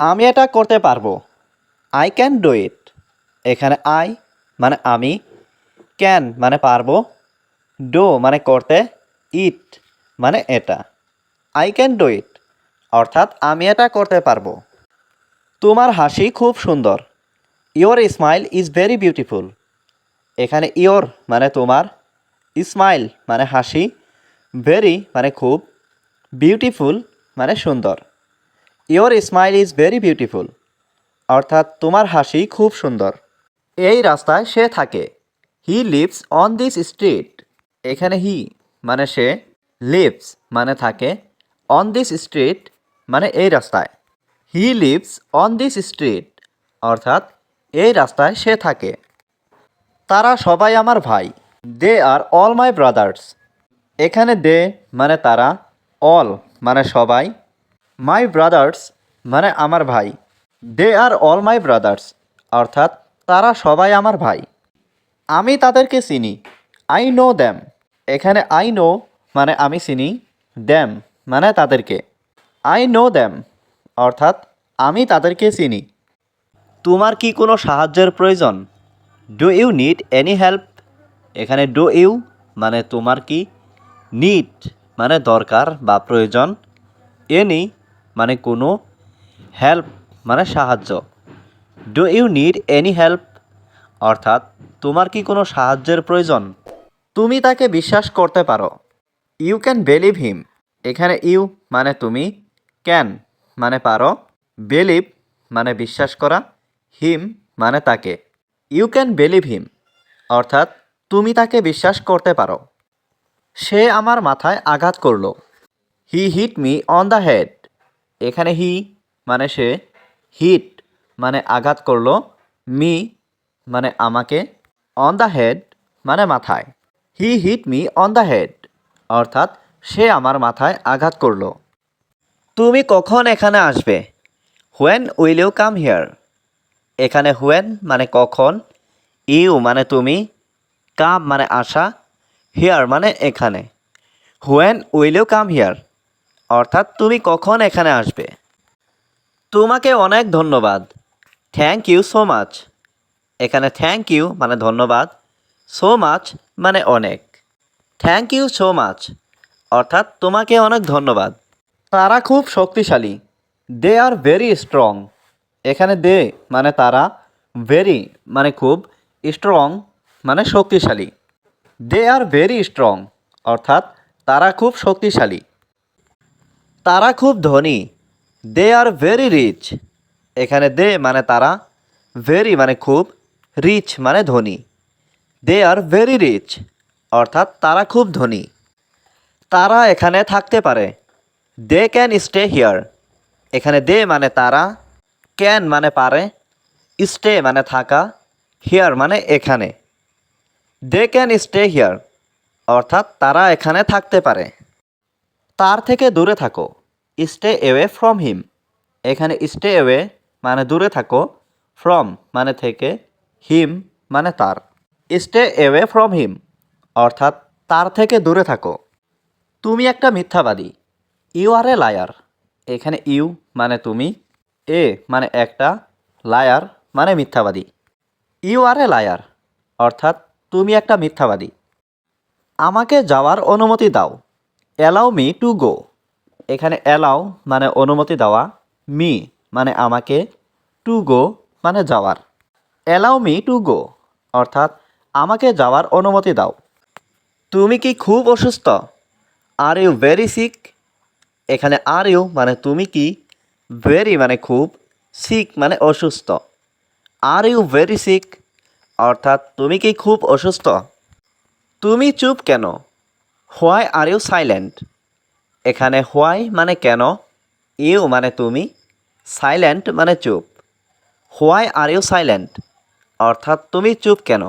আমি এটা করতে পারবো। I can do it. এখানে আই মানে আমি, ক্যান মানে পারবো, ডু মানে করতে, ইট মানে এটা। আই ক্যান ডু ইট অর্থাৎ আমি এটা করতে পারবো। তোমার হাসি খুব সুন্দর। Your smile is very beautiful. এখানে ইয়োর মানে তোমার, স্মাইল মানে হাসি, ভেরি মানে খুব, বিউটিফুল মানে সুন্দর। Your smile is very beautiful অর্থাৎ তোমার হাসি খুব সুন্দর। এই রাস্তায় সে থাকে। He lives on this street. এখানে হি মানে সে, লিভস মানে থাকে, অন দিস স্ট্রিট মানে এই রাস্তায়। He lives on this street অর্থাৎ এই রাস্তায় সে থাকে। তারা সবাই আমার ভাই। দে আর অল মাই ব্রাদার্স। এখানে দে মানে তারা, অল মানে সবাই, মাই ব্রাদার্স মানে আমার ভাই। দে আর অল মাই ব্রাদার্স অর্থাৎ তারা সবাই আমার ভাই। আমি তাদেরকে চিনি। I know them. এখানে আই নো মানে আমি চিনি, দ্যাম মানে তাদেরকে। আই নো দ্যাম অর্থাৎ আমি তাদেরকে চিনি। তোমার কি কোনো সাহায্যের প্রয়োজন? Do you need any help? এখানে ডু ইউ মানে তোমার কি, নিড মানে দরকার বা প্রয়োজন, এনি মানে কোনো, হেল্প মানে সাহায্য। Do you need any help অর্থাৎ তোমার কি কোনো সাহায্যের প্রয়োজন? তুমি তাকে বিশ্বাস করতে পারো। You can believe him. এখানে ইউ মানে তুমি, ক্যান মানে পারো, বিলিভ মানে বিশ্বাস করা, হিম মানে তাকে। ইউ ক্যান বিলিভ হিম অর্থাৎ তুমি তাকে বিশ্বাস করতে পারো। সে আমার মাথায় আঘাত করলো। He hit me on the head. এখানে হি মানে সে, হিট মানে আঘাত করলো, মি মানে আমাকে, অন দ্য হেড মানে মাথায়। He hit me on the head অর্থাৎ সে আমার মাথায় আঘাত করলো। তুমি কখন এখানে আসবে? When will you come here? এখানে হোয়েন মানে কখন, ইউ মানে তুমি, কাম মানে আসা, হিয়ার মানে এখানে। When will you come here অর্থাৎ তুমি কখন এখানে আসবে? তোমাকে অনেক ধন্যবাদ। Thank you so much. এখানে থ্যাংক ইউ মানে ধন্যবাদ, সো মাচ মানে অনেক। থ্যাংক ইউ সো মাচ অর্থাৎ তোমাকে অনেক ধন্যবাদ। তারা খুব শক্তিশালী। দে আর ভেরি স্ট্রং। এখানে দে মানে তারা, ভেরি মানে খুব, স্ট্রং মানে শক্তিশালী। দে আর ভেরি স্ট্রং অর্থাৎ তারা খুব শক্তিশালী। তারা খুব ধনী। দে আর ভেরি রিচ। এখানে দে মানে তারা, ভেরি মানে খুব, রিচ মানে ধনী। দে আর ভেরি রিচ অর্থাৎ তারা খুব ধনী। তারা এখানে থাকতে পারে। They can stay here. এখানে দে মানে তারা, ক্যান মানে পারে, স্টে মানে থাকা, হিয়ার মানে এখানে। দে ক্যান স্টে হিয়ার অর্থাৎ তারা এখানে থাকতে পারে। তার থেকে দূরে থাকো। Stay away from him. এখানে স্টে অ্যাওয়ে মানে দূরে থাকো, ফ্রম মানে থেকে, হিম মানে তার। স্টে অ্যাওয়ে ফ্রম হিম অর্থাৎ তার থেকে দূরে থাকো। তুমি একটা মিথ্যাবাদী। You are a liar. এখানে ইউ মানে তুমি, এ মানে একটা, লায়ার মানে মিথ্যাবাদী। ইউ আর এ লায়ার অর্থাৎ তুমি একটা মিথ্যাবাদী। আমাকে যাওয়ার অনুমতি দাও। Allow me to go. এখানে অ্যালাউ মানে অনুমতি দেওয়া, মি মানে আমাকে, টু গো মানে যাওয়ার। অ্যালাউ মি টু গো অর্থাৎ আমাকে যাওয়ার অনুমতি দাও। তুমি কি খুব অসুস্থ? Are you very sick. এখানে আর ইউ মানে তুমি কি, ভেরি মানে খুব, সিক মানে অসুস্থ। আর ইউ ভেরি সিক অর্থাৎ তুমি কি খুব অসুস্থ? তুমি চুপ কেন? Why are you silent. এখানে হোয়াই মানে কেন, ইউ মানে তুমি, সাইলেন্ট মানে চুপ। হোয়াই আর ইউ সাইলেন্ট অর্থাৎ তুমি চুপ কেন?